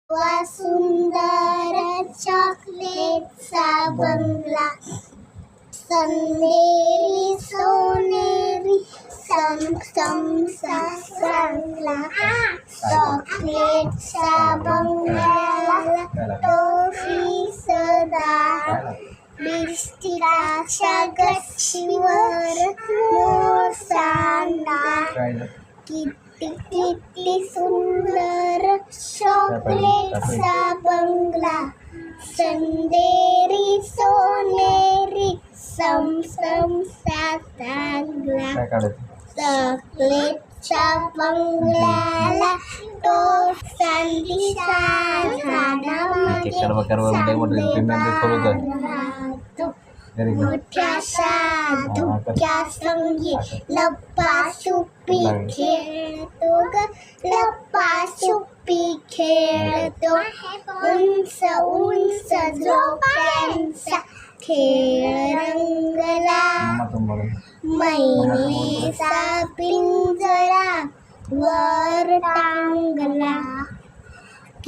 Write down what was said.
वा सुंदर चॉकलेटचा बंगला, संदेरी सोनेरी समसा चांगला. चॉकलेटच्या बंगल्याला टोफी सदा, बिस्किटाच्या गच्चीवर मोर सांडा. किती सुंदर चॉकलेटचा बंगला, चंदेरी सोनेरी समसा चांगला. चॉकलेटच्या बंगल्याला टोफीच्या झाडामागे मोठ्याशा धुक्या संगी लप्पाछुपी खेळतो ग, लप्पाछुपी खेळतो. उंच उंच झोपांचा खेळ रंगला, मैनेचा पिंजरा वर टांगला.